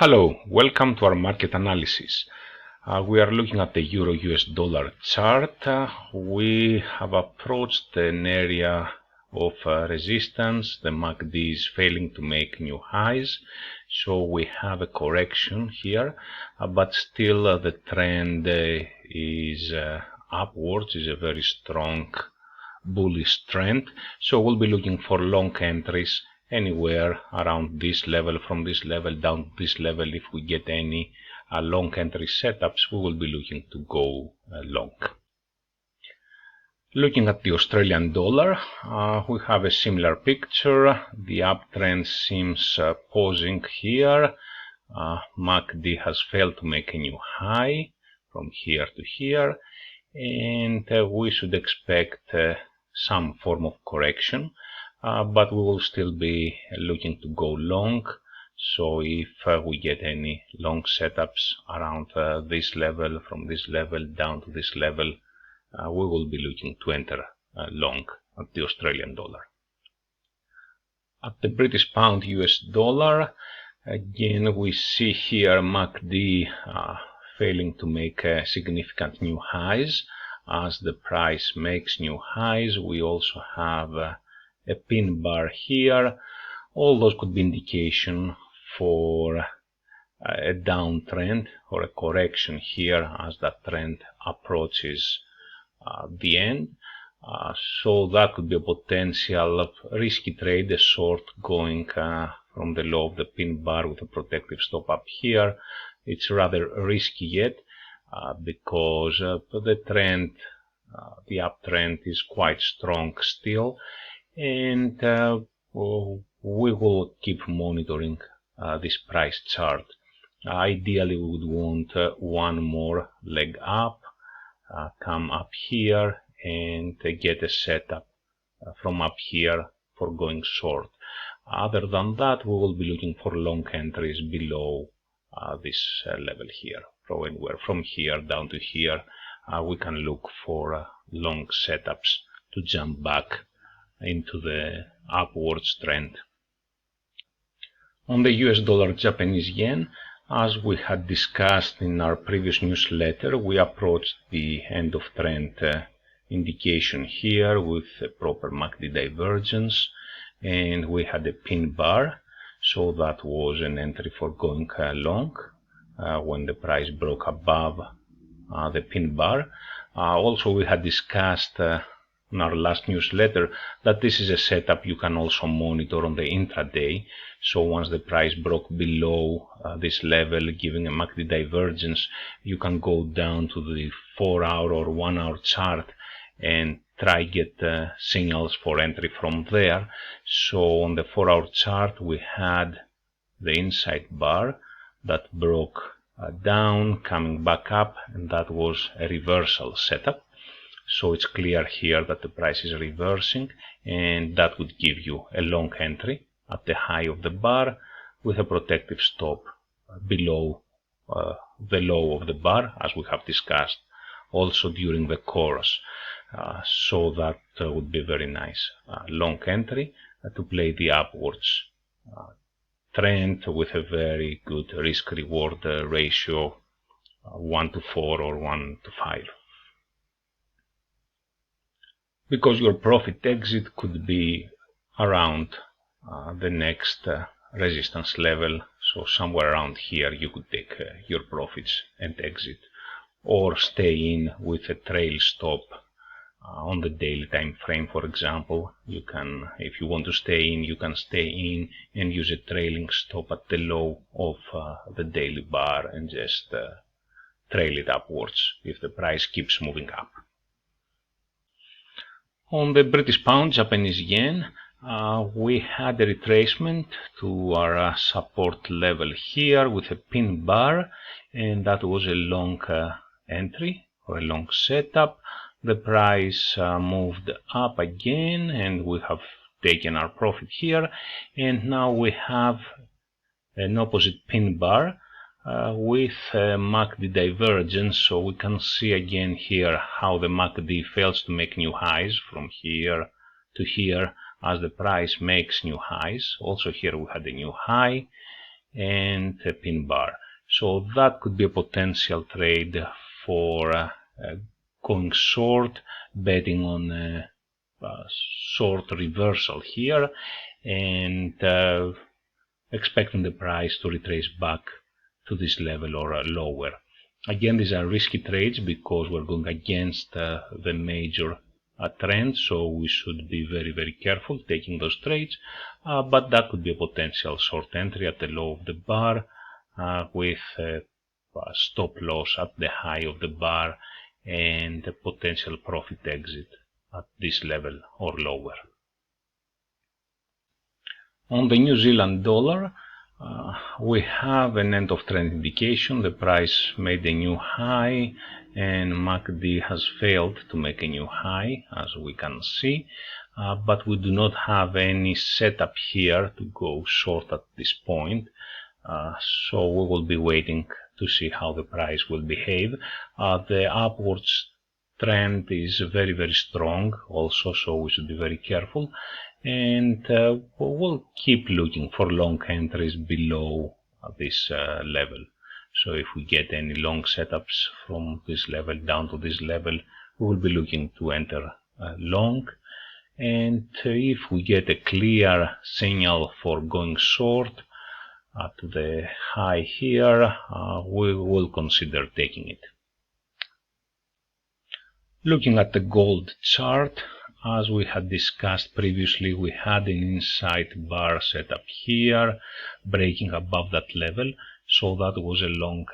Hello, welcome to our market analysis. We are looking at the Euro-US dollar chart. We have approached an area of resistance. The MACD is failing to make new highs, so we have a correction here, but still the trend is upwards, is a very strong bullish trend. So we'll be looking for long entries anywhere around this level, from this level down to this level. If we get any long entry setups, we will be looking to go long. Looking at the Australian dollar, we have a similar picture. The uptrend seems pausing here. MACD has failed to make a new high from here to here, and we should expect some form of correction, but we will still be looking to go long. So if we get any long setups around this level, from this level down to this level, we will be looking to enter long at the Australian dollar. At the British pound US dollar, again we see here MACD failing to make significant new highs. As the price makes new highs, we also have a pin bar here. All those could be indication for a downtrend or a correction here as that trend approaches the end. So that could be a potential risky trade, a short going from the low of the pin bar with a protective stop up here. It's rather risky yet because the trend, the uptrend is quite strong still, and we will keep monitoring this price chart. Ideally, we would want one more leg up, come up here and get a setup from up here for going short. Other than that, we will be looking for long entries below this level here. From anywhere from here down to here, we can look for long setups to jump back into the upwards trend. On the US dollar Japanese yen, as we had discussed in our previous newsletter, we approached the end of trend indication here with a proper MACD divergence, and we had a pin bar, so that was an entry for going long when the price broke above the pin bar. Also, we had discussed in our last newsletter that this is a setup you can also monitor on the intraday. So once the price broke below this level, giving a MACD divergence, you can go down to the 4-hour or 1-hour chart and try get signals for entry from there. So on the 4-hour chart, we had the inside bar that broke down, coming back up, and that was a reversal setup. So it's clear here that the price is reversing, and that would give you a long entry at the high of the bar with a protective stop below the low of the bar, as we have discussed also during the course. So that would be very nice long entry to play the upwards trend with a very good risk-reward ratio 1 to 4 or 1 to 5. Because your profit exit could be around the next resistance level, so somewhere around here you could take your profits and exit, or stay in with a trail stop on the daily time frame. For example, you can, if you want to stay in, you can stay in and use a trailing stop at the low of the daily bar and just trail it upwards if the price keeps moving up. On the British pound Japanese yen, we had a retracement to our support level here with a pin bar, and that was a long entry or a long setup. The price moved up again, and we have taken our profit here, and now we have an opposite pin bar with MACD divergence. So we can see again here how the MACD fails to make new highs from here to here as the price makes new highs. Also here we had a new high, and a pin bar. So that could be a potential trade for going short, betting on a short reversal here, and expecting the price to retrace back to this level or lower. Again, these are risky trades because we're going against the major trend, so we should be very, very careful taking those trades, but that could be a potential short entry at the low of the bar with a stop loss at the high of the bar and a potential profit exit at this level or lower. On the New Zealand dollar, we have an end of trend indication. The price made a new high and MACD has failed to make a new high, as we can see, but we do not have any setup here to go short at this point, so we will be waiting to see how the price will behave. The upwards trend is very, very strong also, so we should be very careful, and we'll keep looking for long entries below this level. So if we get any long setups from this level down to this level, we will be looking to enter long, and if we get a clear signal for going short at the high here, we will consider taking it. Looking at the gold chart, as we had discussed previously, we had an inside bar setup here, breaking above that level, so that was a long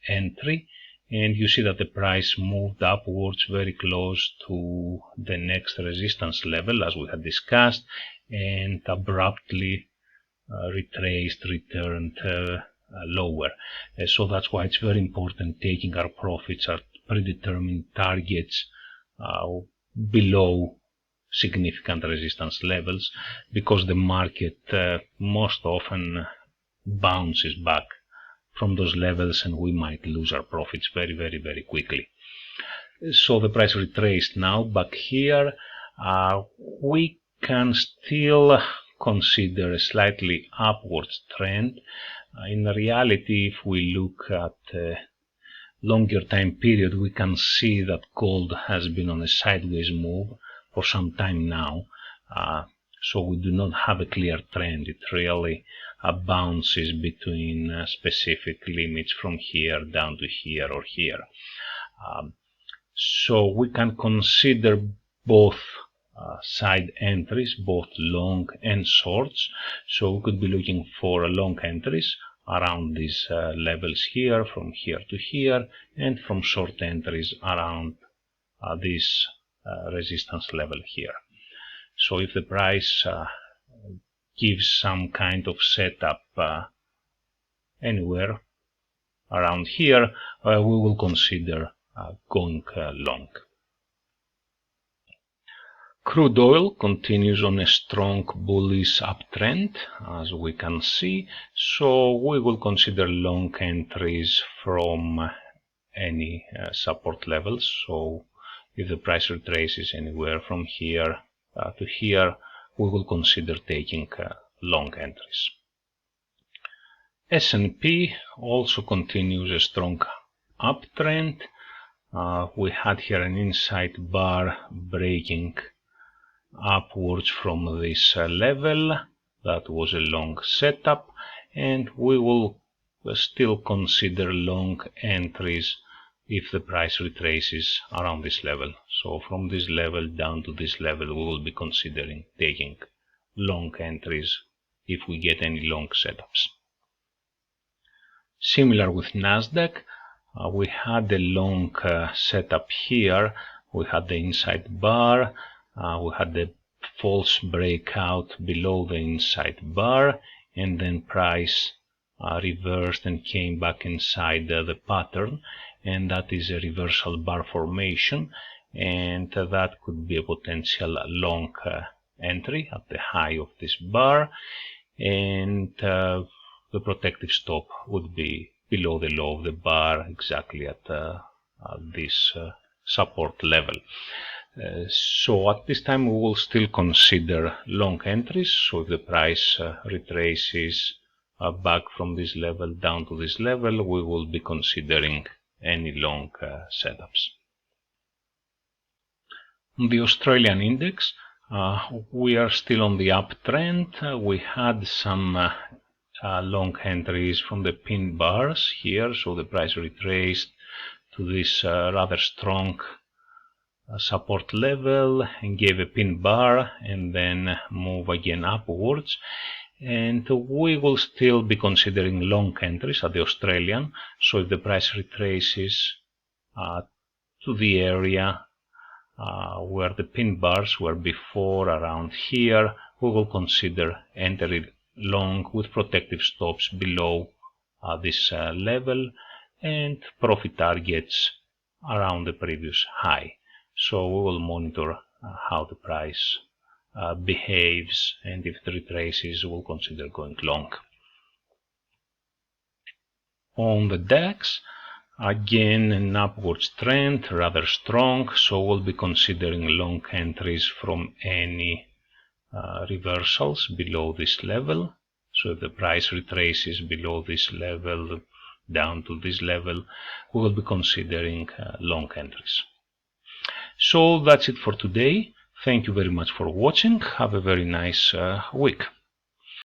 entry, and you see that the price moved upwards very close to the next resistance level, as we had discussed, and abruptly returned lower. So that's why it's very important taking our profits at predetermined targets below significant resistance levels, because the market most often bounces back from those levels and we might lose our profits very, very, very quickly. So the price retraced now back here. We can still consider a slightly upwards trend. In reality, if we look at a longer time period, we can see that gold has been on a sideways move for some time now, so we do not have a clear trend. It really bounces between specific limits from here down to here or here. So we can consider both side entries, both long and shorts. So we could be looking for long entries around these levels here, from here to here, and from short entries around this resistance level here. So if the price gives some kind of setup anywhere around here, we will consider going long. Crude oil continues on a strong bullish uptrend, as we can see, so we will consider long entries from any support levels. So if the price retraces anywhere from here to here, we will consider taking long entries. S&P also continues a strong uptrend. We had here an inside bar breaking upwards from this level. That was a long setup, and we will still consider long entries if the price retraces around this level. So from this level down to this level, we will be considering taking long entries if we get any long setups. Similar with Nasdaq, we had a long setup here. We had the inside bar, we had the false breakout below the inside bar, and then price reversed and came back inside the pattern, and that is a reversal bar formation, and that could be a potential long entry at the high of this bar, and the protective stop would be below the low of the bar, exactly at this support level. So at this time we will still consider long entries. So if the price retraces back from this level down to this level, we will be considering any long setups. On the Australian index, we are still on the uptrend. We had some long entries from the pin bars here, so the price retraced to this rather strong support level and gave a pin bar and then move again upwards. And we will still be considering long entries at the Australian, so if the price retraces to the area where the pin bars were before, around here, we will consider entering long with protective stops below this level and profit targets around the previous high. So we will monitor how the price behaves, and if it retraces, we'll consider going long. On the DAX, again an upwards trend, rather strong, so we'll be considering long entries from any reversals below this level. So if the price retraces below this level, down to this level, we will be considering long entries. So that's it for today. Thank you very much for watching. Have a very nice week.